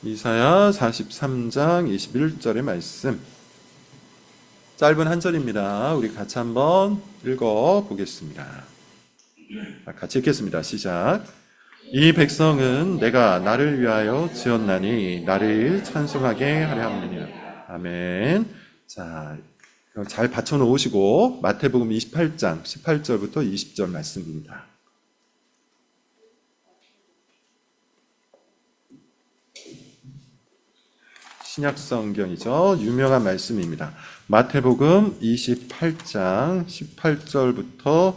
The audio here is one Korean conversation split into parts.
이사야 43장 21절의 말씀. 짧은 한 절입니다. 우리 같이 한번 읽어보겠습니다. 같이 읽겠습니다. 시작. 이 백성은 내가 나를 위하여 지었나니 나를 찬송하게 하려 함이니라. 아멘. 자, 잘 받쳐놓으시고 마태복음 28장 18절부터 20절 말씀입니다. 신약성경이죠. 유명한 말씀입니다. 마태복음 28장 18절부터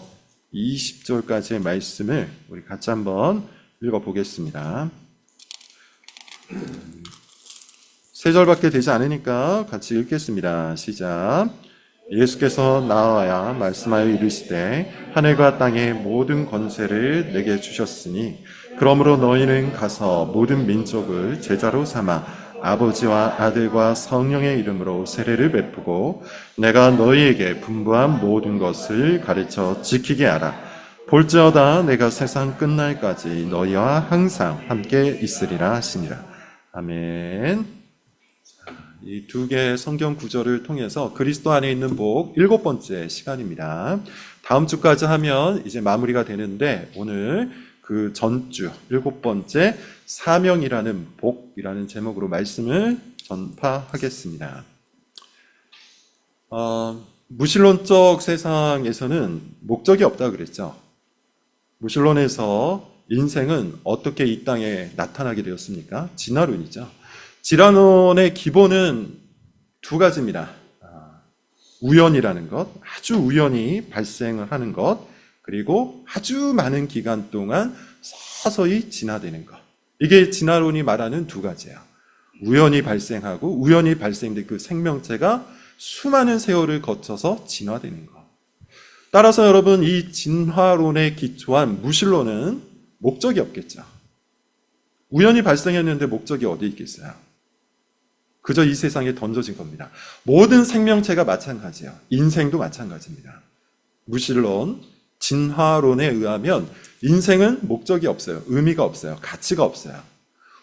20절까지의 말씀을 우리 같이 한번 읽어보겠습니다. 세 절밖에 되지 않으니까 같이 읽겠습니다. 시작. 예수께서 나와야 말씀하여 이르시되 하늘과 땅의 모든 권세를 내게 주셨으니 그러므로 너희는 가서 모든 민족을 제자로 삼아 아버지와 아들과 성령의 이름으로 세례를 베푸고 내가 너희에게 분부한 모든 것을 가르쳐 지키게 하라. 볼지어다 내가 세상 끝날까지 너희와 항상 함께 있으리라 하시니라. 아멘. 이 두 개의 성경 구절을 통해서 그리스도 안에 있는 복 7번째 시간입니다. 다음 주까지 하면 이제 마무리가 되는데 오늘 그 전주 7번째 사명이라는 복이라는 제목으로 말씀을 전파하겠습니다. 무신론적 세상에서는 목적이 없다 그랬죠. 무신론에서 인생은 어떻게 이 땅에 나타나게 되었습니까? 진화론이죠. 진화론의 기본은 두 가지입니다. 우연이라는 것, 아주 우연히 발생을 하는 것, 그리고 아주 많은 기간 동안 서서히 진화되는 것. 이게 진화론이 말하는 두 가지예요. 우연히 발생하고 우연히 발생된 그 생명체가 수많은 세월을 거쳐서 진화되는 것. 따라서 여러분 이 진화론에 기초한 무신론은 목적이 없겠죠. 우연히 발생했는데 목적이 어디 있겠어요? 그저 이 세상에 던져진 겁니다. 모든 생명체가 마찬가지예요. 인생도 마찬가지입니다. 무신론, 진화론에 의하면 인생은 목적이 없어요. 의미가 없어요. 가치가 없어요.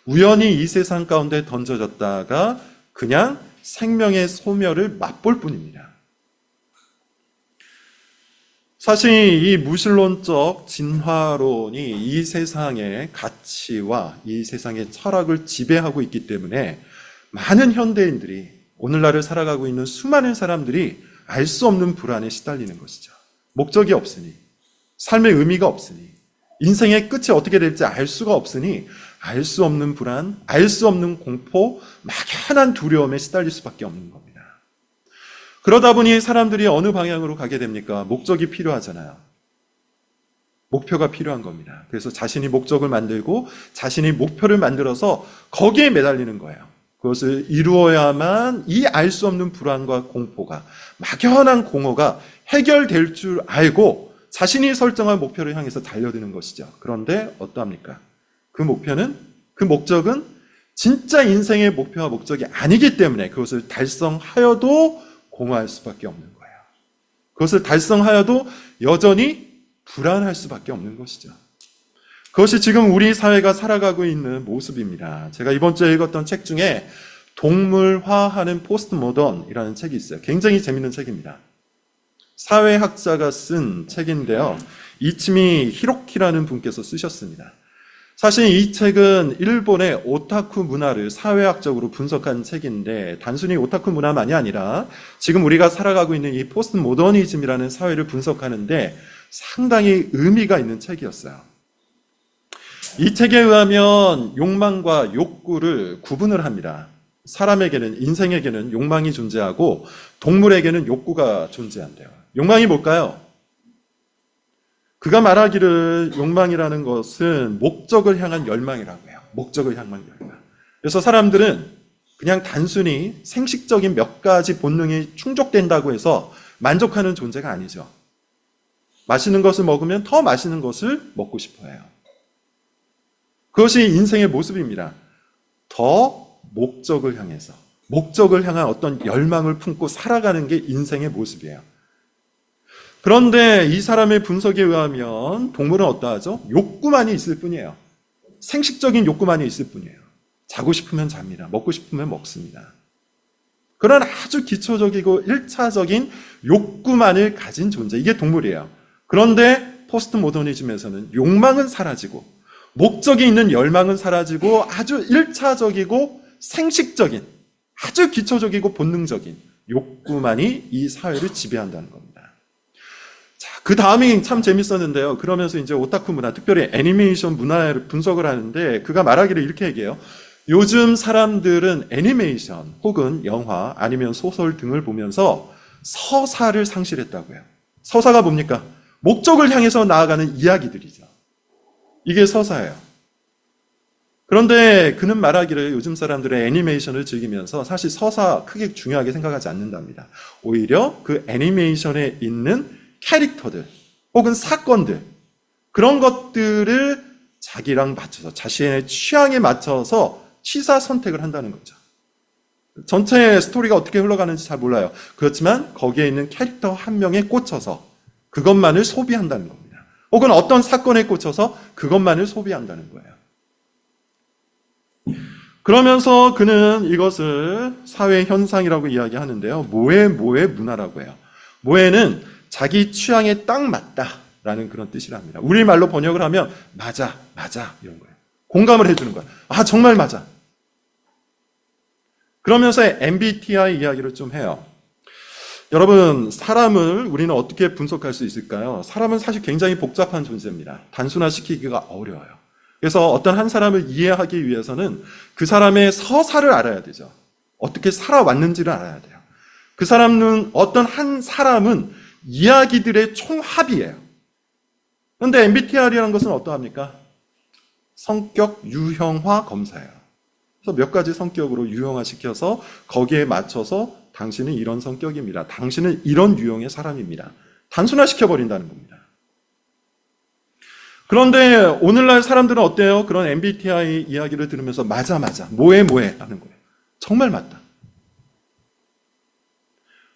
우연히 이 세상 가운데 던져졌다가 그냥 생명의 소멸을 맛볼 뿐입니다. 사실 이 무신론적 진화론이 이 세상의 가치와 이 세상의 철학을 지배하고 있기 때문에 많은 현대인들이 오늘날을 살아가고 있는 수많은 사람들이 알 수 없는 불안에 시달리는 것이죠. 목적이 없으니, 삶의 의미가 없으니, 인생의 끝이 어떻게 될지 알 수가 없으니 알 수 없는 불안, 알 수 없는 공포, 막연한 두려움에 시달릴 수밖에 없는 겁니다. 그러다 보니 사람들이 어느 방향으로 가게 됩니까? 목적이 필요하잖아요. 목표가 필요한 겁니다. 그래서 자신이 목적을 만들고 자신이 목표를 만들어서 거기에 매달리는 거예요. 그것을 이루어야만 이 알 수 없는 불안과 공포가, 막연한 공허가 해결될 줄 알고 자신이 설정한 목표를 향해서 달려드는 것이죠. 그런데 어떠합니까? 그 목적은 진짜 인생의 목표와 목적이 아니기 때문에 그것을 달성하여도 공허할 수밖에 없는 거예요. 그것을 달성하여도 여전히 불안할 수밖에 없는 것이죠. 그것이 지금 우리 사회가 살아가고 있는 모습입니다. 제가 이번 주에 읽었던 책 중에 동물화하는 포스트 모던이라는 책이 있어요. 굉장히 재밌는 책입니다. 사회학자가 쓴 책인데요. 이치미 히로키라는 분께서 쓰셨습니다. 사실 이 책은 일본의 오타쿠 문화를 사회학적으로 분석한 책인데 단순히 오타쿠 문화만이 아니라 지금 우리가 살아가고 있는 이 포스트 모더니즘이라는 사회를 분석하는데 상당히 의미가 있는 책이었어요. 이 책에 의하면 욕망과 욕구를 구분을 합니다. 사람에게는, 인생에게는 욕망이 존재하고 동물에게는 욕구가 존재한대요. 욕망이 뭘까요? 그가 말하기를 욕망이라는 것은 목적을 향한 열망이라고 해요. 목적을 향한 열망. 그래서 사람들은 그냥 단순히 생식적인 몇 가지 본능이 충족된다고 해서 만족하는 존재가 아니죠. 맛있는 것을 먹으면 더 맛있는 것을 먹고 싶어 해요. 그것이 인생의 모습입니다. 더 목적을 향해서, 목적을 향한 어떤 열망을 품고 살아가는 게 인생의 모습이에요. 그런데 이 사람의 분석에 의하면 동물은 어떠하죠? 욕구만이 있을 뿐이에요. 생식적인 욕구만이 있을 뿐이에요. 자고 싶으면 잡니다. 먹고 싶으면 먹습니다. 그런 아주 기초적이고 1차적인 욕구만을 가진 존재, 이게 동물이에요. 그런데 포스트 모더니즘에서는 욕망은 사라지고 목적이 있는 열망은 사라지고 아주 1차적이고 생식적인, 아주 기초적이고 본능적인 욕구만이 이 사회를 지배한다는 겁니다. 자, 그 다음이 참 재밌었는데요. 그러면서 이제 오타쿠 문화, 특별히 애니메이션 문화를 분석을 하는데 그가 말하기를 이렇게 얘기해요. 요즘 사람들은 애니메이션 혹은 영화 아니면 소설 등을 보면서 서사를 상실했다고요. 서사가 뭡니까? 목적을 향해서 나아가는 이야기들이죠. 이게 서사예요. 그런데 그는 말하기를 요즘 사람들은 애니메이션을 즐기면서 사실 서사 크게 중요하게 생각하지 않는답니다. 오히려 그 애니메이션에 있는 캐릭터들 혹은 사건들, 그런 것들을 자기랑 맞춰서, 자신의 취향에 맞춰서 취사 선택을 한다는 거죠. 전체 스토리가 어떻게 흘러가는지 잘 몰라요. 그렇지만 거기에 있는 캐릭터 한 명에 꽂혀서 그것만을 소비한다는 겁니다. 혹은 어떤 사건에 꽂혀서 그것만을 소비한다는 거예요. 그러면서 그는 이것을 사회 현상이라고 이야기하는데요. 모해 문화라고 해요. 모해는 자기 취향에 딱 맞다라는 그런 뜻이랍니다. 우리말로 번역을 하면 맞아 이런 거예요. 공감을 해주는 거예요. 아, 정말 맞아. 그러면서 MBTI 이야기를 좀 해요. 여러분, 사람을 우리는 어떻게 분석할 수 있을까요? 사람은 사실 굉장히 복잡한 존재입니다. 단순화시키기가 어려워요. 그래서 어떤 한 사람을 이해하기 위해서는 그 사람의 서사를 알아야 되죠. 어떻게 살아왔는지를 알아야 돼요. 그 사람은, 어떤 한 사람은 이야기들의 총합이에요. 그런데 MBTI라는 것은 어떠합니까? 성격 유형화 검사예요. 그래서 몇 가지 성격으로 유형화시켜서 거기에 맞춰서 당신은 이런 성격입니다. 당신은 이런 유형의 사람입니다. 단순화시켜버린다는 겁니다. 그런데 오늘날 사람들은 어때요? 그런 MBTI 이야기를 들으면서 맞아 뭐해 하는 거예요. 정말 맞다.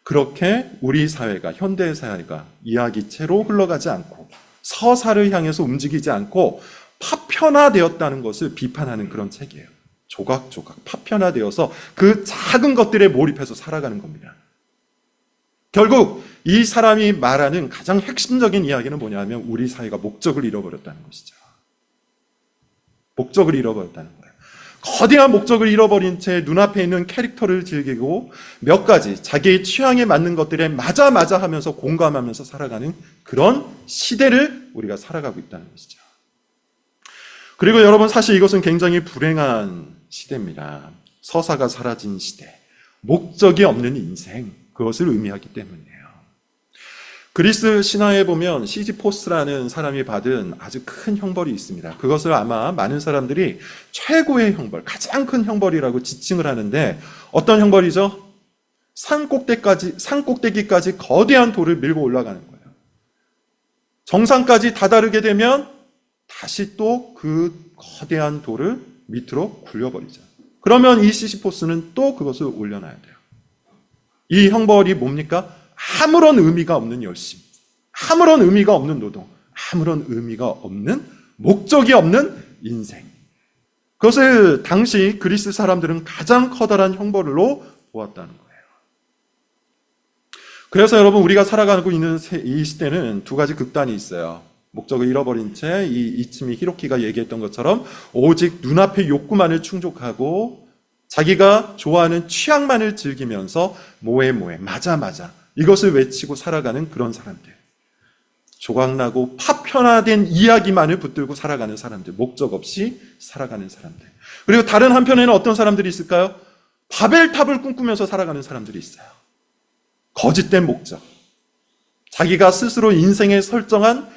그렇게 우리 사회가, 현대 사회가 이야기체로 흘러가지 않고 서사를 향해서 움직이지 않고 파편화되었다는 것을 비판하는 그런 책이에요. 조각조각 파편화되어서 그 작은 것들에 몰입해서 살아가는 겁니다. 결국 이 사람이 말하는 가장 핵심적인 이야기는 뭐냐면 우리 사회가 목적을 잃어버렸다는 것이죠. 목적을 잃어버렸다는 거예요. 거대한 목적을 잃어버린 채 눈앞에 있는 캐릭터를 즐기고 몇 가지 자기의 취향에 맞는 것들에 맞아 하면서 공감하면서 살아가는 그런 시대를 우리가 살아가고 있다는 것이죠. 그리고 여러분, 사실 이것은 굉장히 불행한 시대입니다. 서사가 사라진 시대, 목적이 없는 인생, 그것을 의미하기 때문이에요. 그리스 신화에 보면 시지포스라는 사람이 받은 아주 큰 형벌이 있습니다. 그것을 아마 많은 사람들이 최고의 형벌, 가장 큰 형벌이라고 지칭을 하는데 어떤 형벌이죠? 산 꼭대기까지 거대한 돌을 밀고 올라가는 거예요. 정상까지 다다르게 되면 다시 또 그 거대한 돌을 밑으로 굴려버리죠. 그러면 이 시시포스는 또 그것을 올려놔야 돼요. 이 형벌이 뭡니까? 아무런 의미가 없는 열심, 아무런 의미가 없는 노동, 아무런 의미가 없는, 목적이 없는 인생. 그것을 당시 그리스 사람들은 가장 커다란 형벌로 보았다는 거예요. 그래서 여러분, 우리가 살아가고 있는 이 시대는 두 가지 극단이 있어요. 목적을 잃어버린 채 이 이츠미 히로키가 얘기했던 것처럼 오직 눈앞의 욕구만을 충족하고 자기가 좋아하는 취향만을 즐기면서 뭐해 맞아 이것을 외치고 살아가는 그런 사람들. 조각나고 파편화된 이야기만을 붙들고 살아가는 사람들. 목적 없이 살아가는 사람들. 그리고 다른 한편에는 어떤 사람들이 있을까요? 바벨탑을 꿈꾸면서 살아가는 사람들이 있어요. 거짓된 목적. 자기가 스스로 인생에 설정한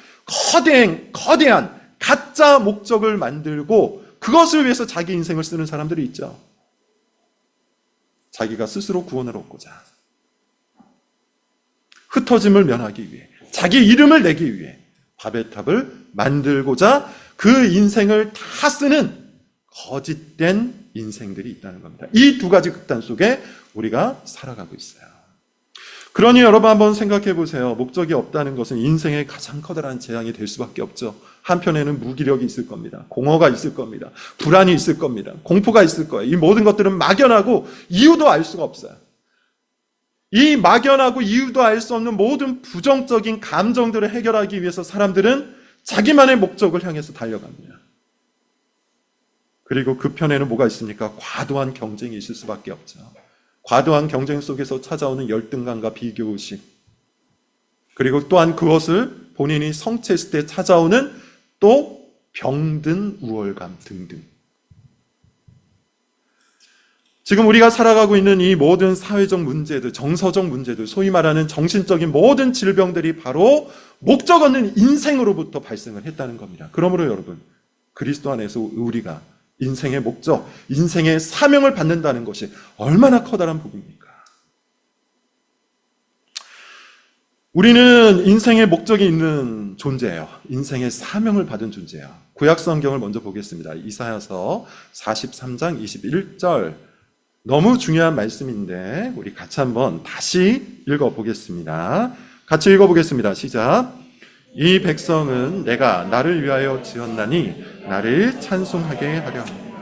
거대한 가짜 목적을 만들고 그것을 위해서 자기 인생을 쓰는 사람들이 있죠. 자기가 스스로 구원을 얻고자, 흩어짐을 면하기 위해, 자기 이름을 내기 위해 바벨탑을 만들고자 그 인생을 다 쓰는 거짓된 인생들이 있다는 겁니다. 이 두 가지 극단 속에 우리가 살아가고 있어요. 그러니 여러분 한번 생각해 보세요. 목적이 없다는 것은 인생의 가장 커다란 재앙이 될 수밖에 없죠. 한편에는 무기력이 있을 겁니다. 공허가 있을 겁니다. 불안이 있을 겁니다. 공포가 있을 거예요. 이 모든 것들은 막연하고 이유도 알 수가 없어요. 이 막연하고 이유도 알 수 없는 모든 부정적인 감정들을 해결하기 위해서 사람들은 자기만의 목적을 향해서 달려갑니다. 그리고 그 편에는 뭐가 있습니까? 과도한 경쟁이 있을 수밖에 없죠. 과도한 경쟁 속에서 찾아오는 열등감과 비교의식, 그리고 또한 그것을 본인이 성취했을 때 찾아오는 또 병든 우월감 등등. 지금 우리가 살아가고 있는 이 모든 사회적 문제들, 정서적 문제들, 소위 말하는 정신적인 모든 질병들이 바로 목적 없는 인생으로부터 발생을 했다는 겁니다. 그러므로 여러분, 그리스도 안에서 우리가 인생의 목적, 인생의 사명을 받는다는 것이 얼마나 커다란 복입니까? 우리는 인생의 목적이 있는 존재예요. 인생의 사명을 받은 존재예요. 구약 성경을 먼저 보겠습니다. 이사야서 43장 21절. 너무 중요한 말씀인데 우리 같이 한번 다시 읽어보겠습니다. 같이 읽어보겠습니다. 시작. 이 백성은 내가 나를 위하여 지었나니 나를 찬송하게 하려 합니다.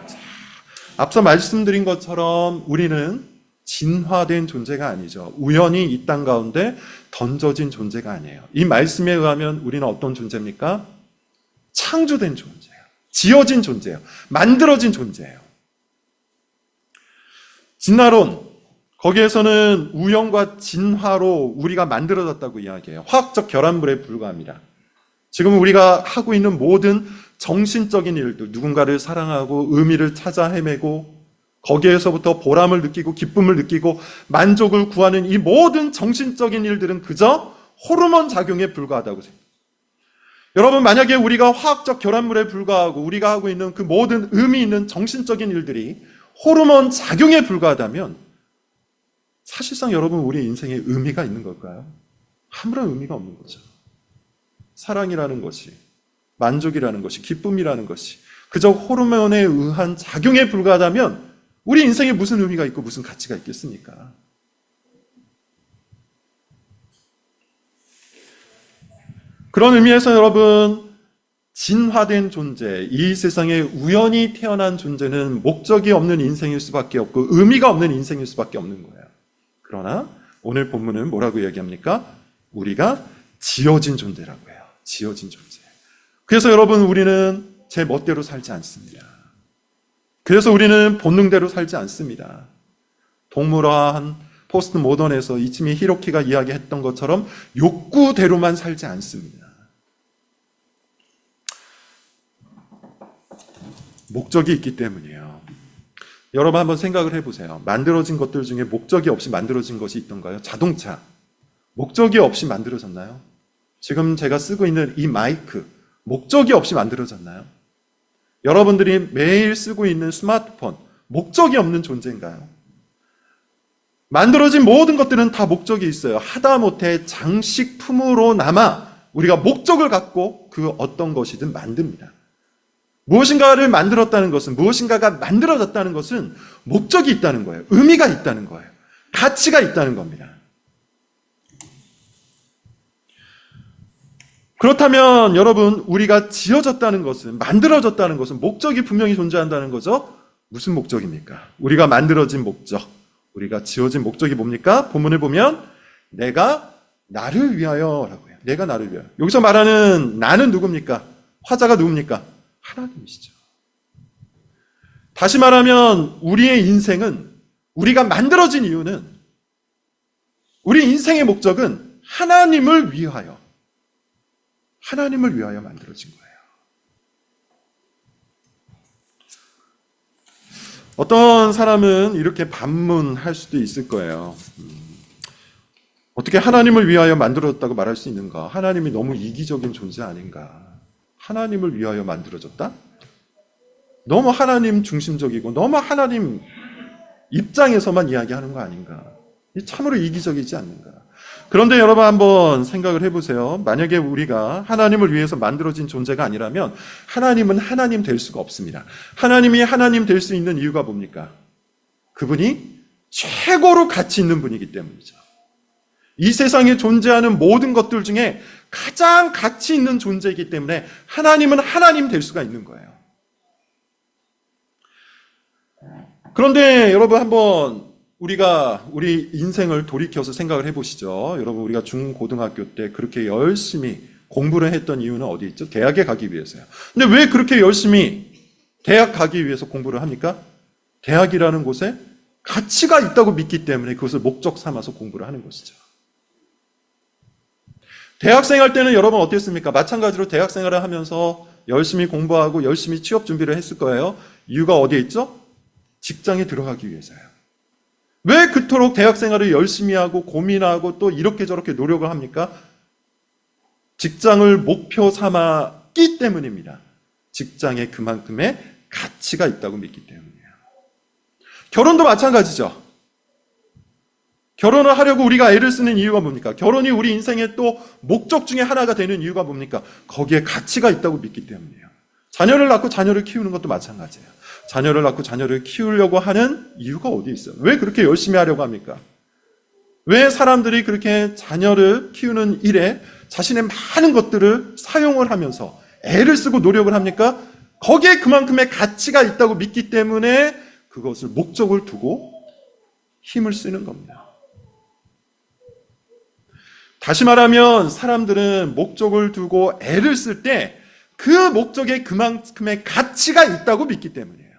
앞서 말씀드린 것처럼 우리는 진화된 존재가 아니죠. 우연히 이 땅 가운데 던져진 존재가 아니에요. 이 말씀에 의하면 우리는 어떤 존재입니까? 창조된 존재예요. 지어진 존재예요. 만들어진 존재예요. 진화론, 거기에서는 우연과 진화로 우리가 만들어졌다고 이야기해요. 화학적 결합물에 불과합니다. 지금 우리가 하고 있는 모든 정신적인 일들, 누군가를 사랑하고 의미를 찾아 헤매고 거기에서부터 보람을 느끼고 기쁨을 느끼고 만족을 구하는 이 모든 정신적인 일들은 그저 호르몬 작용에 불과하다고 생각해요. 여러분, 만약에 우리가 화학적 결합물에 불과하고 우리가 하고 있는 그 모든 의미 있는 정신적인 일들이 호르몬 작용에 불과하다면 사실상 여러분 우리 인생에 의미가 있는 걸까요? 아무런 의미가 없는 거죠. 사랑이라는 것이, 만족이라는 것이, 기쁨이라는 것이 그저 호르몬에 의한 작용에 불과하다면 우리 인생에 무슨 의미가 있고 무슨 가치가 있겠습니까? 그런 의미에서 여러분, 진화된 존재, 이 세상에 우연히 태어난 존재는 목적이 없는 인생일 수밖에 없고 의미가 없는 인생일 수밖에 없는 거예요. 그러나 오늘 본문은 뭐라고 이야기합니까? 우리가 지어진 존재라고 해요. 지어진 존재. 그래서 여러분, 우리는 제 멋대로 살지 않습니다. 그래서 우리는 본능대로 살지 않습니다. 동물화한 포스트 모던에서 이치미 히로키가 이야기했던 것처럼 욕구대로만 살지 않습니다. 목적이 있기 때문이에요. 여러분 한번 생각을 해보세요. 만들어진 것들 중에 목적이 없이 만들어진 것이 있던가요? 자동차. 목적이 없이 만들어졌나요? 지금 제가 쓰고 있는 이 마이크. 목적이 없이 만들어졌나요? 여러분들이 매일 쓰고 있는 스마트폰. 목적이 없는 존재인가요? 만들어진 모든 것들은 다 목적이 있어요. 하다못해 장식품으로나마 우리가 목적을 갖고 그 어떤 것이든 만듭니다. 무엇인가를 만들었다는 것은, 무엇인가가 만들어졌다는 것은 목적이 있다는 거예요. 의미가 있다는 거예요. 가치가 있다는 겁니다. 그렇다면 여러분, 우리가 지어졌다는 것은, 만들어졌다는 것은 목적이 분명히 존재한다는 거죠. 무슨 목적입니까? 우리가 만들어진 목적, 우리가 지어진 목적이 뭡니까? 본문을 보면 내가 나를 위하여 라고 해요. 내가 나를 위하여. 여기서 말하는 나는 누굽니까? 화자가 누굽니까? 하나님이시죠. 다시 말하면 우리의 인생은, 우리가 만들어진 이유는, 우리 인생의 목적은 하나님을 위하여 만들어진 거예요. 어떤 사람은 이렇게 반문할 수도 있을 거예요. 어떻게 하나님을 위하여 만들어졌다고 말할 수 있는가? 하나님이 너무 이기적인 존재 아닌가? 하나님을 위하여 만들어졌다? 너무 하나님 중심적이고 너무 하나님 입장에서만 이야기하는 거 아닌가? 참으로 이기적이지 않는가? 그런데 여러분 한번 생각을 해보세요. 만약에 우리가 하나님을 위해서 만들어진 존재가 아니라면 하나님은 하나님 될 수가 없습니다. 하나님이 하나님 될 수 있는 이유가 뭡니까? 그분이 최고로 가치 있는 분이기 때문이죠. 이 세상에 존재하는 모든 것들 중에 가장 가치 있는 존재이기 때문에 하나님은 하나님 될 수가 있는 거예요. 그런데 여러분 한번 우리 인생을 돌이켜서 생각을 해보시죠. 여러분 우리가 중고등학교 때 그렇게 열심히 공부를 했던 이유는 어디 있죠? 대학에 가기 위해서요. 근데 왜 그렇게 열심히 대학 가기 위해서 공부를 합니까? 대학이라는 곳에 가치가 있다고 믿기 때문에 그것을 목적 삼아서 공부를 하는 것이죠. 대학생 할 때는 여러분 어땠습니까? 마찬가지로 대학생활을 하면서 열심히 공부하고 열심히 취업 준비를 했을 거예요. 이유가 어디에 있죠? 직장에 들어가기 위해서요. 왜 그토록 대학생활을 열심히 하고 고민하고 또 이렇게 저렇게 노력을 합니까? 직장을 목표 삼았기 때문입니다. 직장에 그만큼의 가치가 있다고 믿기 때문이에요. 결혼도 마찬가지죠. 결혼을 하려고 우리가 애를 쓰는 이유가 뭡니까? 결혼이 우리 인생의 또 목적 중에 하나가 되는 이유가 뭡니까? 거기에 가치가 있다고 믿기 때문이에요. 자녀를 낳고 자녀를 키우는 것도 마찬가지예요. 자녀를 낳고 자녀를 키우려고 하는 이유가 어디 있어요? 왜 그렇게 열심히 하려고 합니까? 왜 사람들이 그렇게 자녀를 키우는 일에 자신의 많은 것들을 사용을 하면서 애를 쓰고 노력을 합니까? 거기에 그만큼의 가치가 있다고 믿기 때문에 그것을 목적을 두고 힘을 쓰는 겁니다. 다시 말하면 사람들은 목적을 두고 애를 쓸 때 그 목적에 그만큼의 가치가 있다고 믿기 때문이에요.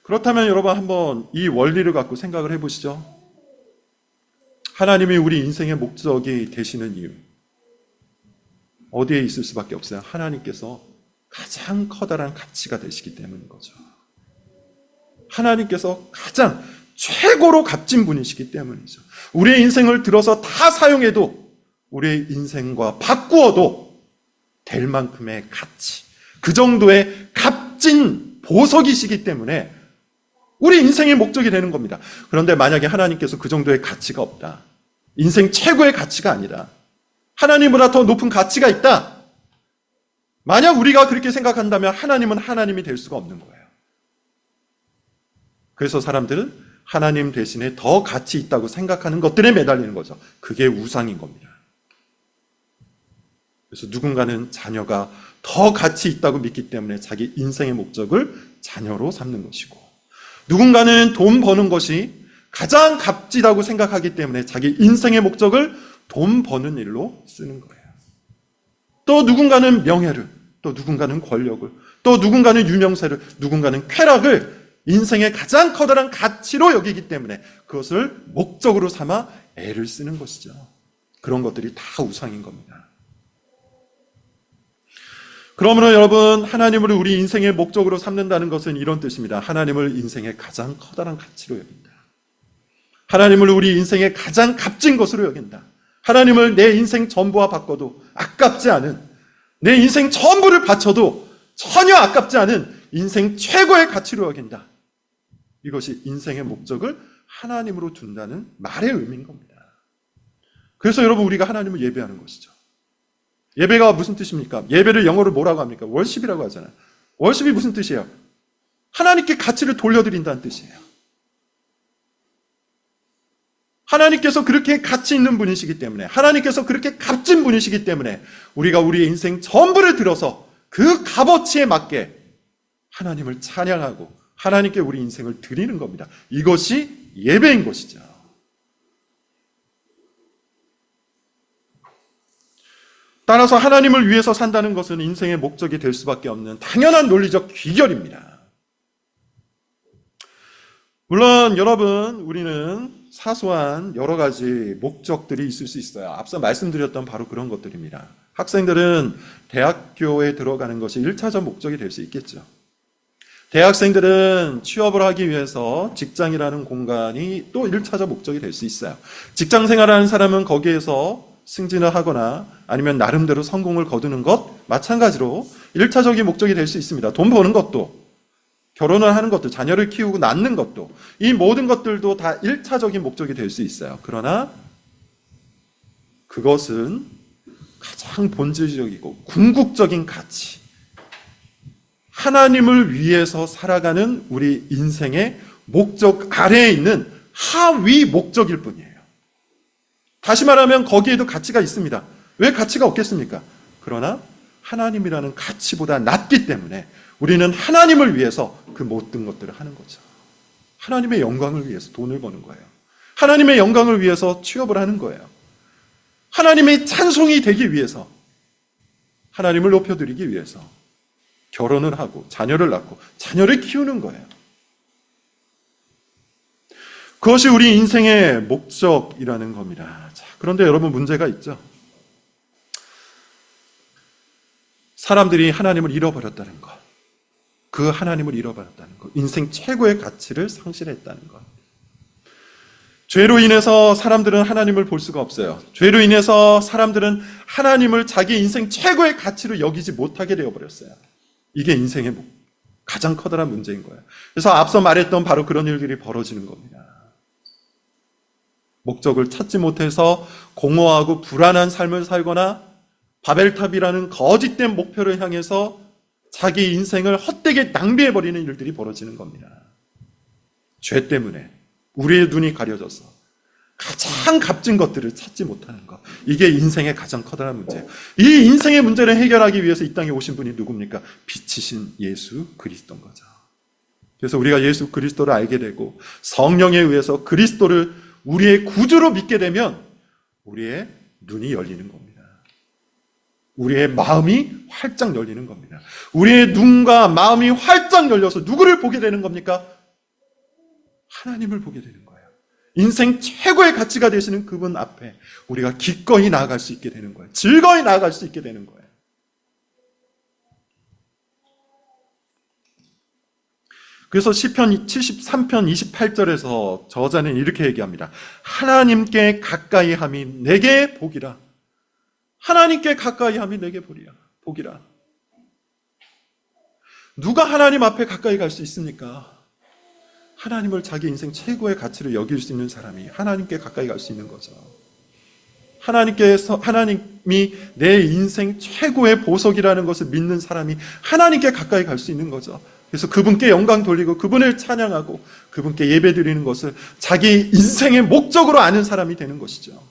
그렇다면 여러분 한번 이 원리를 갖고 생각을 해보시죠. 하나님이 우리 인생의 목적이 되시는 이유 어디에 있을 수밖에 없어요. 하나님께서 가장 커다란 가치가 되시기 때문인 거죠. 하나님께서 가장 최고로 값진 분이시기 때문이죠. 우리의 인생을 들어서 다 사용해도 우리의 인생과 바꾸어도 될 만큼의 가치, 그 정도의 값진 보석이시기 때문에 우리 인생의 목적이 되는 겁니다. 그런데 만약에 하나님께서 그 정도의 가치가 없다, 인생 최고의 가치가 아니다, 하나님보다 더 높은 가치가 있다, 만약 우리가 그렇게 생각한다면 하나님은 하나님이 될 수가 없는 거예요. 그래서 사람들은 하나님 대신에 더 가치 있다고 생각하는 것들에 매달리는 거죠. 그게 우상인 겁니다. 그래서 누군가는 자녀가 더 가치 있다고 믿기 때문에 자기 인생의 목적을 자녀로 삼는 것이고, 누군가는 돈 버는 것이 가장 값지다고 생각하기 때문에 자기 인생의 목적을 돈 버는 일로 쓰는 거예요. 또 누군가는 명예를, 또 누군가는 권력을, 또 누군가는 유명세를, 누군가는 쾌락을 인생의 가장 커다란 가치로 여기기 때문에 그것을 목적으로 삼아 애를 쓰는 것이죠. 그런 것들이 다 우상인 겁니다. 그러므로 여러분, 하나님을 우리 인생의 목적으로 삼는다는 것은 이런 뜻입니다. 하나님을 인생의 가장 커다란 가치로 여긴다. 하나님을 우리 인생의 가장 값진 것으로 여긴다. 하나님을 내 인생 전부와 바꿔도 아깝지 않은, 내 인생 전부를 바쳐도 전혀 아깝지 않은 인생 최고의 가치로 여긴다. 이것이 인생의 목적을 하나님으로 둔다는 말의 의미인 겁니다. 그래서 여러분, 우리가 하나님을 예배하는 것이죠. 예배가 무슨 뜻입니까? 예배를 영어로 뭐라고 합니까? 월십이라고 하잖아요. 월십이 무슨 뜻이에요? 하나님께 가치를 돌려드린다는 뜻이에요. 하나님께서 그렇게 가치 있는 분이시기 때문에, 하나님께서 그렇게 값진 분이시기 때문에 우리가 우리의 인생 전부를 들어서 그 값어치에 맞게 하나님을 찬양하고 하나님께 우리 인생을 드리는 겁니다. 이것이 예배인 것이죠. 따라서 하나님을 위해서 산다는 것은 인생의 목적이 될 수밖에 없는 당연한 논리적 귀결입니다. 물론 여러분, 우리는 사소한 여러 가지 목적들이 있을 수 있어요. 앞서 말씀드렸던 바로 그런 것들입니다. 학생들은 대학교에 들어가는 것이 1차적 목적이 될 수 있겠죠. 대학생들은 취업을 하기 위해서 직장이라는 공간이 또 1차적 목적이 될 수 있어요. 직장 생활하는 사람은 거기에서 승진을 하거나 아니면 나름대로 성공을 거두는 것, 마찬가지로 1차적인 목적이 될 수 있습니다. 돈 버는 것도, 결혼을 하는 것도, 자녀를 키우고 낳는 것도, 이 모든 것들도 다 1차적인 목적이 될 수 있어요. 그러나 그것은 가장 본질적이고 궁극적인 가치, 하나님을 위해서 살아가는 우리 인생의 목적 아래에 있는 하위 목적일 뿐이에요. 다시 말하면 거기에도 가치가 있습니다. 왜 가치가 없겠습니까? 그러나 하나님이라는 가치보다 낮기 때문에 우리는 하나님을 위해서 그 모든 것들을 하는 거죠. 하나님의 영광을 위해서 돈을 버는 거예요. 하나님의 영광을 위해서 취업을 하는 거예요. 하나님의 찬송이 되기 위해서, 하나님을 높여드리기 위해서 결혼을 하고 자녀를 낳고 자녀를 키우는 거예요. 그것이 우리 인생의 목적이라는 겁니다. 자, 그런데 여러분, 문제가 있죠. 사람들이 하나님을 잃어버렸다는 것, 그 하나님을 잃어버렸다는 것, 인생 최고의 가치를 상실했다는 것. 죄로 인해서 사람들은 하나님을 볼 수가 없어요. 죄로 인해서 사람들은 하나님을 자기 인생 최고의 가치로 여기지 못하게 되어버렸어요. 이게 인생의 가장 커다란 문제인 거예요. 그래서 앞서 말했던 바로 그런 일들이 벌어지는 겁니다. 목적을 찾지 못해서 공허하고 불안한 삶을 살거나 바벨탑이라는 거짓된 목표를 향해서 자기 인생을 헛되게 낭비해버리는 일들이 벌어지는 겁니다. 죄 때문에 우리의 눈이 가려져서 가장 값진 것들을 찾지 못하는 것. 이게 인생의 가장 커다란 문제예요. 이 인생의 문제를 해결하기 위해서 이 땅에 오신 분이 누굽니까? 빛이신 예수 그리스도인 거죠. 그래서 우리가 예수 그리스도를 알게 되고 성령에 의해서 그리스도를 우리의 구주로 믿게 되면 우리의 눈이 열리는 겁니다. 우리의 마음이 활짝 열리는 겁니다. 우리의 눈과 마음이 활짝 열려서 누구를 보게 되는 겁니까? 하나님을 보게 되는 거예요. 인생 최고의 가치가 되시는 그분 앞에 우리가 기꺼이 나아갈 수 있게 되는 거예요. 즐거이 나아갈 수 있게 되는 거예요. 그래서 시편 73편 28절에서 저자는 이렇게 얘기합니다. 하나님께 가까이 함이 내게 복이라. 하나님께 가까이 함이 내게 복이라. 누가 하나님 앞에 가까이 갈 수 있습니까? 하나님을 자기 인생 최고의 가치로 여길 수 있는 사람이 하나님께 가까이 갈 수 있는 거죠. 하나님이 내 인생 최고의 보석이라는 것을 믿는 사람이 하나님께 가까이 갈 수 있는 거죠. 그래서 그분께 영광 돌리고 그분을 찬양하고 그분께 예배 드리는 것을 자기 인생의 목적으로 아는 사람이 되는 것이죠.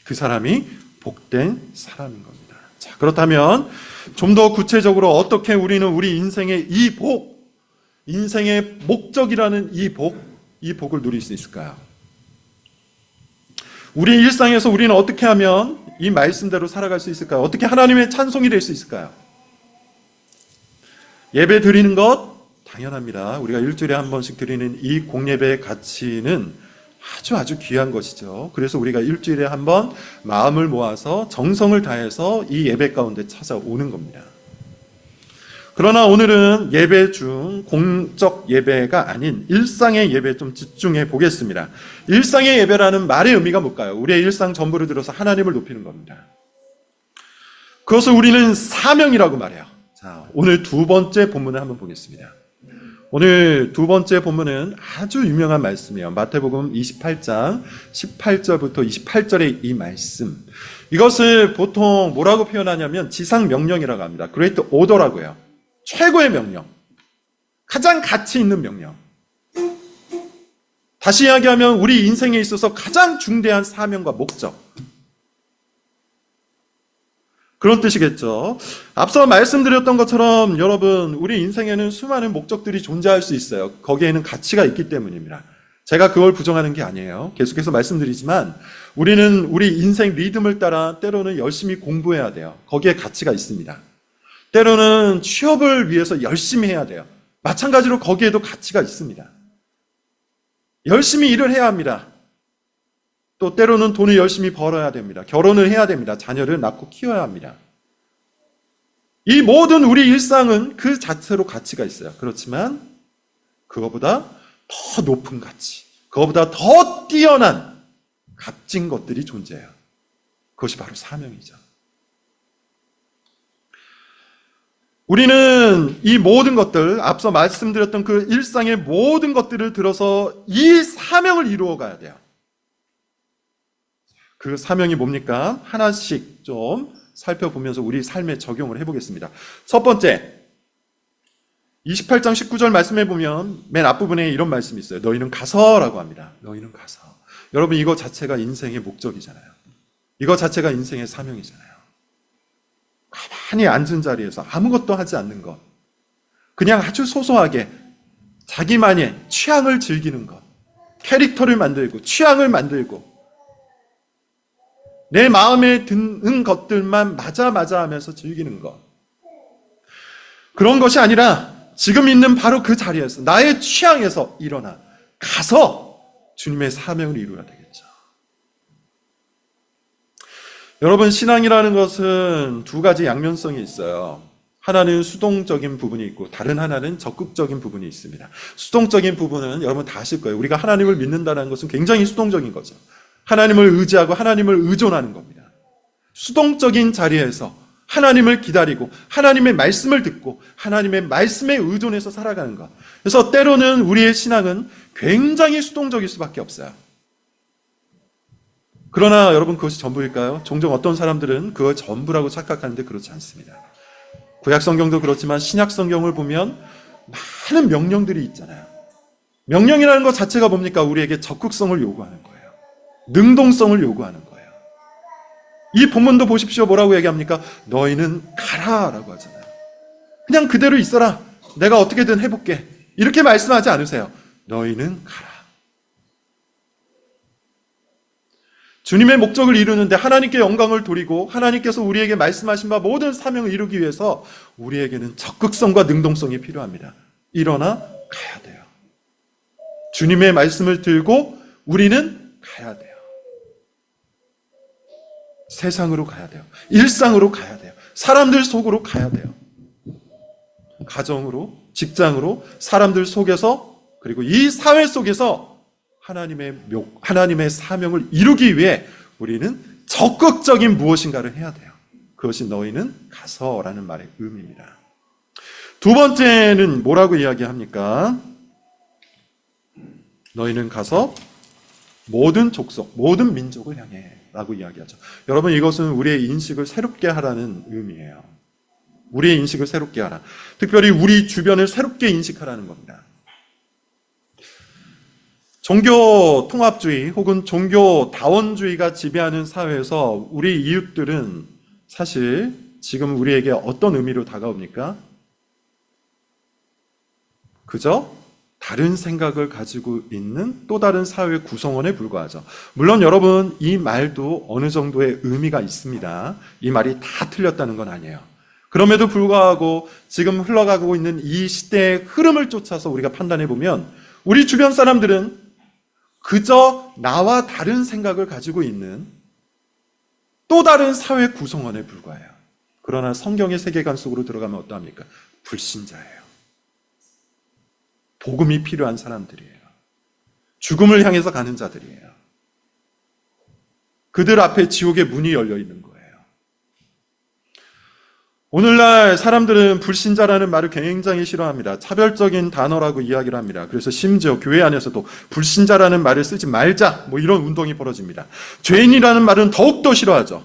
그 사람이 복된 사람인 겁니다. 자, 그렇다면 좀 더 구체적으로 어떻게 우리는 우리 인생의 이 복, 인생의 목적이라는 이 복을 누릴 수 있을까요? 우리 일상에서 우리는 어떻게 하면 이 말씀대로 살아갈 수 있을까요? 어떻게 하나님의 찬송이 될 수 있을까요? 예배 드리는 것 당연합니다. 우리가 일주일에 한 번씩 드리는 이 공예배의 가치는 아주 귀한 것이죠. 그래서 우리가 일주일에 한 번 마음을 모아서 정성을 다해서 이 예배 가운데 찾아오는 겁니다. 그러나 오늘은 예배 중 공적 예배가 아닌 일상의 예배에 좀 집중해 보겠습니다. 일상의 예배라는 말의 의미가 뭘까요? 우리의 일상 전부를 들어서 하나님을 높이는 겁니다. 그것을 우리는 사명이라고 말해요. 자, 오늘 두 번째 본문을 한번 보겠습니다. 오늘 두 번째 본문은 아주 유명한 말씀이에요. 마태복음 28장 18절부터 28절의 이 말씀. 이것을 보통 뭐라고 표현하냐면 지상명령이라고 합니다. 그레이트 오더라고 해요. 최고의 명령. 가장 가치 있는 명령. 다시 이야기하면 우리 인생에 있어서 가장 중대한 사명과 목적. 그런 뜻이겠죠. 앞서 말씀드렸던 것처럼 여러분, 우리 인생에는 수많은 목적들이 존재할 수 있어요. 거기에는 가치가 있기 때문입니다. 제가 그걸 부정하는 게 아니에요. 계속해서 말씀드리지만 우리는 우리 인생 리듬을 따라 때로는 열심히 공부해야 돼요. 거기에 가치가 있습니다. 때로는 취업을 위해서 열심히 해야 돼요. 마찬가지로 거기에도 가치가 있습니다. 열심히 일을 해야 합니다. 또 때로는 돈을 열심히 벌어야 됩니다. 결혼을 해야 됩니다. 자녀를 낳고 키워야 합니다. 이 모든 우리 일상은 그 자체로 가치가 있어요. 그렇지만 그거보다 더 높은 가치, 그거보다 더 뛰어난 값진 것들이 존재해요. 그것이 바로 사명이죠. 우리는 이 모든 것들, 앞서 말씀드렸던 그 일상의 모든 것들을 들어서 이 사명을 이루어 가야 돼요. 그 사명이 뭡니까? 하나씩 좀 살펴보면서 우리 삶에 적용을 해보겠습니다. 첫 번째, 28장 19절 말씀해 보면 맨 앞부분에 이런 말씀이 있어요. 너희는 가서라고 합니다. 너희는 가서. 여러분, 이거 자체가 인생의 목적이잖아요. 이거 자체가 인생의 사명이잖아요. 가만히 앉은 자리에서 아무것도 하지 않는 것. 그냥 아주 소소하게 자기만의 취향을 즐기는 것. 캐릭터를 만들고 취향을 만들고 내 마음에 드는 것들만 맞아 하면서 즐기는 것. 그런 것이 아니라 지금 있는 바로 그 자리에서 나의 취향에서 일어나 가서 주님의 사명을 이루어야 되겠죠. 여러분, 신앙이라는 것은 두 가지 양면성이 있어요. 하나는 수동적인 부분이 있고 다른 하나는 적극적인 부분이 있습니다. 수동적인 부분은 여러분 다 아실 거예요. 우리가 하나님을 믿는다는 것은 굉장히 수동적인 거죠. 하나님을 의지하고 하나님을 의존하는 겁니다. 수동적인 자리에서 하나님을 기다리고 하나님의 말씀을 듣고 하나님의 말씀에 의존해서 살아가는 것. 그래서 때로는 우리의 신앙은 굉장히 수동적일 수밖에 없어요. 그러나 여러분, 그것이 전부일까요? 종종 어떤 사람들은 그걸 전부라고 착각하는데 그렇지 않습니다. 구약 성경도 그렇지만 신약 성경을 보면 많은 명령들이 있잖아요. 명령이라는 것 자체가 뭡니까? 우리에게 적극성을 요구하는 거예요. 능동성을 요구하는 거예요. 이 본문도 보십시오. 뭐라고 얘기합니까? 너희는 가라라고 하잖아요. 그냥 그대로 있어라. 내가 어떻게든 해볼게. 이렇게 말씀하지 않으세요. 너희는 가라. 주님의 목적을 이루는데 하나님께 영광을 돌리고 하나님께서 우리에게 말씀하신 바 모든 사명을 이루기 위해서 우리에게는 적극성과 능동성이 필요합니다. 일어나 가야 돼요. 주님의 말씀을 들고 우리는 가야 돼요. 세상으로 가야 돼요. 일상으로 가야 돼요. 사람들 속으로 가야 돼요. 가정으로, 직장으로, 사람들 속에서, 그리고 이 사회 속에서 하나님의 사명을 이루기 위해 우리는 적극적인 무엇인가를 해야 돼요. 그것이 너희는 가서라는 말의 의미입니다. 두 번째는 뭐라고 이야기합니까? 너희는 가서 모든 족속, 모든 민족을 향해 라고 이야기하죠. 여러분, 이것은 우리의 인식을 새롭게 하라는 의미예요. 우리의 인식을 새롭게 하라. 특별히 우리 주변을 새롭게 인식하라는 겁니다. 종교 통합주의 혹은 종교 다원주의가 지배하는 사회에서 우리 이웃들은 사실 지금 우리에게 어떤 의미로 다가옵니까? 그저 다른 생각을 가지고 있는 또 다른 사회 구성원에 불과하죠. 물론 여러분, 이 말도 어느 정도의 의미가 있습니다. 이 말이 다 틀렸다는 건 아니에요. 그럼에도 불구하고 지금 흘러가고 있는 이 시대의 흐름을 쫓아서 우리가 판단해 보면 우리 주변 사람들은 그저 나와 다른 생각을 가지고 있는 또 다른 사회 구성원에 불과해요. 그러나 성경의 세계관 속으로 들어가면 어떠합니까? 불신자예요. 복음이 필요한 사람들이에요. 죽음을 향해서 가는 자들이에요. 그들 앞에 지옥의 문이 열려 있는 거예요. 오늘날 사람들은 불신자라는 말을 굉장히 싫어합니다. 차별적인 단어라고 이야기를 합니다. 그래서 심지어 교회 안에서도 불신자라는 말을 쓰지 말자, 이런 운동이 벌어집니다. 죄인이라는 말은 더욱더 싫어하죠.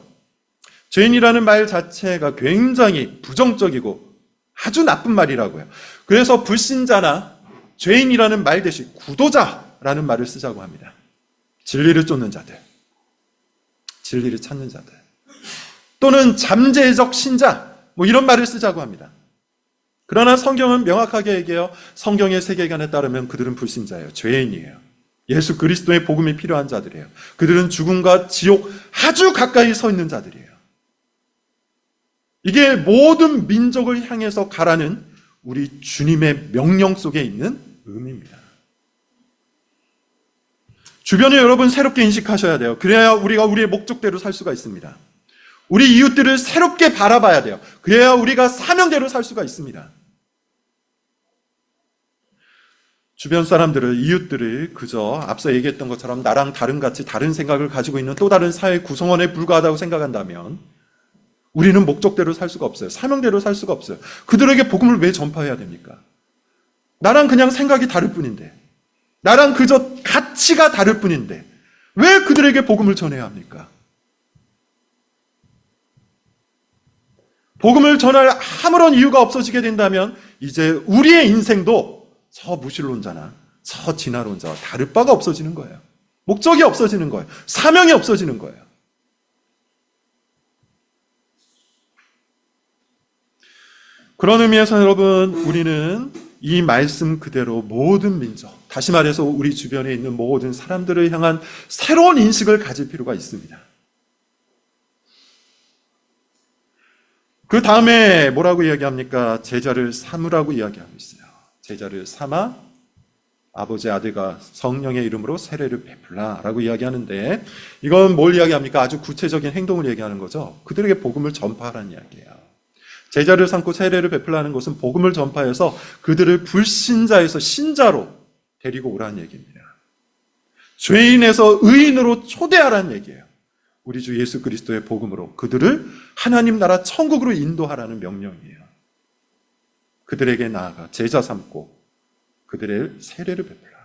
죄인이라는 말 자체가 굉장히 부정적이고 아주 나쁜 말이라고요. 그래서 불신자나 죄인이라는 말 대신 구도자라는 말을 쓰자고 합니다. 진리를 쫓는 자들, 진리를 찾는 자들, 또는 잠재적 신자, 이런 말을 쓰자고 합니다. 그러나 성경은 명확하게 얘기해요. 성경의 세계관에 따르면 그들은 불신자예요. 죄인이에요. 예수 그리스도의 복음이 필요한 자들이에요. 그들은 죽음과 지옥 아주 가까이 서 있는 자들이에요. 이게 모든 민족을 향해서 가라는 우리 주님의 명령 속에 있는 의미입니다. 주변에 여러분 새롭게 인식하셔야 돼요. 그래야 우리가 우리의 목적대로 살 수가 있습니다. 우리 이웃들을 새롭게 바라봐야 돼요. 그래야 우리가 사명대로 살 수가 있습니다. 주변 사람들을, 이웃들을 그저 앞서 얘기했던 것처럼 나랑 다름같이 다른 생각을 가지고 있는 또 다른 사회 구성원에 불과하다고 생각한다면 우리는 목적대로 살 수가 없어요. 사명대로 살 수가 없어요. 그들에게 복음을 왜 전파해야 됩니까? 나랑 그냥 생각이 다를 뿐인데, 나랑 그저 가치가 다를 뿐인데 왜 그들에게 복음을 전해야 합니까? 복음을 전할 아무런 이유가 없어지게 된다면 이제 우리의 인생도 저 무신론자나 저 진화론자와 다를 바가 없어지는 거예요. 목적이 없어지는 거예요. 사명이 없어지는 거예요. 그런 의미에서 여러분, 우리는 이 말씀 그대로 모든 민족, 다시 말해서 우리 주변에 있는 모든 사람들을 향한 새로운 인식을 가질 필요가 있습니다. 그 다음에 뭐라고 이야기합니까? 제자를 삼으라고 이야기하고 있어요. 제자를 삼아 아버지, 아들과 성령의 이름으로 세례를 베풀라라고 이야기하는데, 이건 뭘 이야기합니까? 아주 구체적인 행동을 얘기하는 거죠. 그들에게 복음을 전파하라는 이야기예요. 제자를 삼고 세례를 베풀라는 것은 복음을 전파해서 그들을 불신자에서 신자로 데리고 오라는 얘기입니다. 죄인에서 의인으로 초대하라는 얘기예요. 우리 주 예수 그리스도의 복음으로 그들을 하나님 나라 천국으로 인도하라는 명령이에요. 그들에게 나아가 제자 삼고 그들의 세례를 베풀라.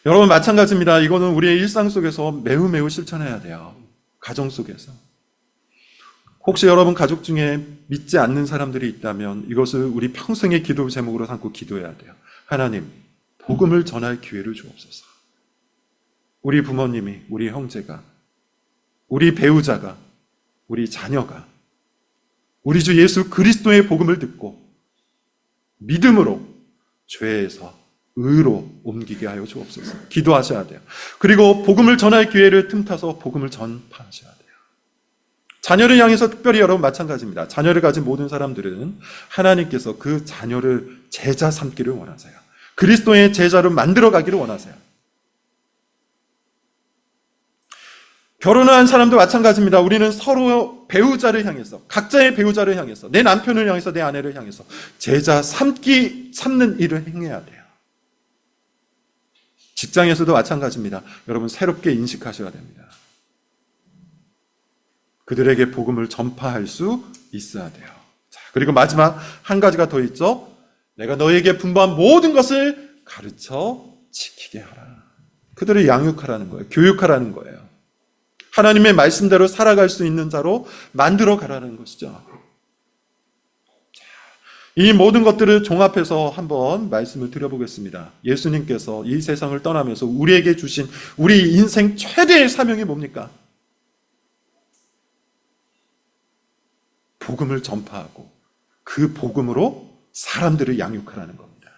여러분, 마찬가지입니다. 이거는 우리의 일상 속에서 매우 실천해야 돼요. 가정 속에서. 혹시 여러분 가족 중에 믿지 않는 사람들이 있다면 이것을 우리 평생의 기도 제목으로 삼고 기도해야 돼요. 하나님, 복음을 전할 기회를 주옵소서. 우리 부모님이, 우리 형제가, 우리 배우자가, 우리 자녀가 우리 주 예수 그리스도의 복음을 듣고 믿음으로 죄에서 의로 옮기게 하여 주옵소서. 기도하셔야 돼요. 그리고 복음을 전할 기회를 틈타서 복음을 전파하셔야 돼요. 자녀를 향해서 특별히 여러분 마찬가지입니다. 자녀를 가진 모든 사람들은 하나님께서 그 자녀를 제자 삼기를 원하세요. 그리스도의 제자로 만들어 가기를 원하세요. 결혼한 사람도 마찬가지입니다. 우리는 서로 배우자를 향해서, 각자의 배우자를 향해서, 내 남편을 향해서, 내 아내를 향해서 제자 삼는 일을 행해야 돼요. 직장에서도 마찬가지입니다. 여러분, 새롭게 인식하셔야 됩니다. 그들에게 복음을 전파할 수 있어야 돼요. 자, 그리고 마지막 한 가지가 더 있죠. 내가 너에게 분부한 모든 것을 가르쳐 지키게 하라. 그들을 양육하라는 거예요. 교육하라는 거예요. 하나님의 말씀대로 살아갈 수 있는 자로 만들어 가라는 것이죠. 이 모든 것들을 종합해서 한번 말씀을 드려보겠습니다. 예수님께서 이 세상을 떠나면서 우리에게 주신 우리 인생 최대의 사명이 뭡니까? 복음을 전파하고 그 복음으로 사람들을 양육하라는 겁니다.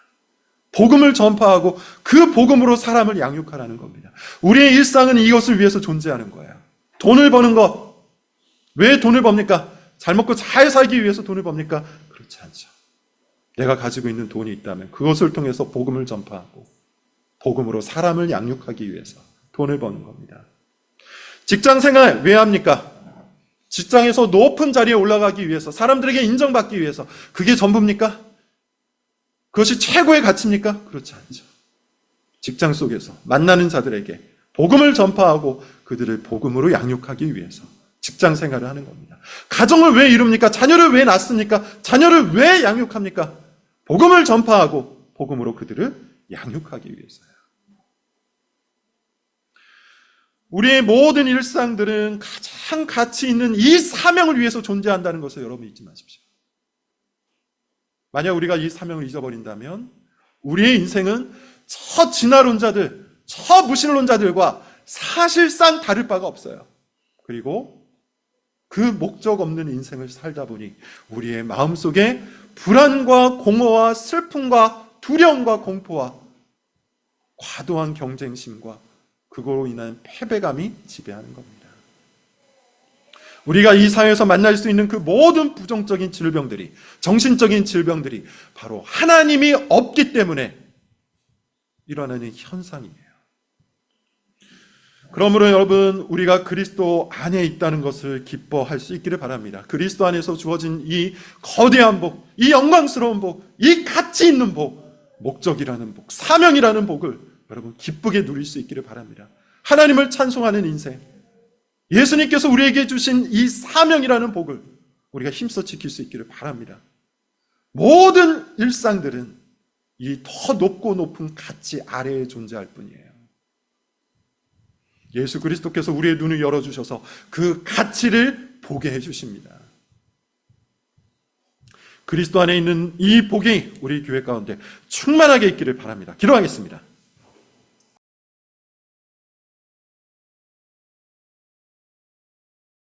복음을 전파하고 그 복음으로 사람을 양육하라는 겁니다. 우리의 일상은 이것을 위해서 존재하는 거예요. 돈을 버는 것. 왜 돈을 법니까? 잘 먹고 잘 살기 위해서 돈을 법니까? 그렇지 않죠. 내가 가지고 있는 돈이 있다면 그것을 통해서 복음을 전파하고 복음으로 사람을 양육하기 위해서 돈을 버는 겁니다. 직장 생활 왜 합니까? 직장에서 높은 자리에 올라가기 위해서, 사람들에게 인정받기 위해서. 그게 전부입니까? 그것이 최고의 가치입니까? 그렇지 않죠. 직장 속에서 만나는 자들에게 복음을 전파하고 그들을 복음으로 양육하기 위해서 직장 생활을 하는 겁니다. 가정을 왜 이룹니까? 자녀를 왜 낳습니까? 자녀를 왜 양육합니까? 복음을 전파하고 복음으로 그들을 양육하기 위해서요. 우리의 모든 일상들은 가장 가치 있는 이 사명을 위해서 존재한다는 것을 여러분 잊지 마십시오. 만약 우리가 이 사명을 잊어버린다면 우리의 인생은 저 진화론자들, 저 무신론자들과 사실상 다를 바가 없어요. 그리고 그 목적 없는 인생을 살다 보니 우리의 마음속에 불안과 공허와 슬픔과 두려움과 공포와 과도한 경쟁심과 그거로 인한 패배감이 지배하는 겁니다. 우리가 이 사회에서 만날 수 있는 그 모든 부정적인 질병들이, 정신적인 질병들이 바로 하나님이 없기 때문에 일어나는 현상이에요. 그러므로 여러분, 우리가 그리스도 안에 있다는 것을 기뻐할 수 있기를 바랍니다. 그리스도 안에서 주어진 이 거대한 복, 이 영광스러운 복, 이 가치 있는 복, 목적이라는 복, 사명이라는 복을 여러분 기쁘게 누릴 수 있기를 바랍니다. 하나님을 찬송하는 인생, 예수님께서 우리에게 주신 이 사명이라는 복을 우리가 힘써 지킬 수 있기를 바랍니다. 모든 일상들은 이 더 높고 높은 가치 아래에 존재할 뿐이에요. 예수 그리스도께서 우리의 눈을 열어주셔서 그 가치를 보게 해주십니다. 그리스도 안에 있는 이 복이 우리 교회 가운데 충만하게 있기를 바랍니다. 기도하겠습니다.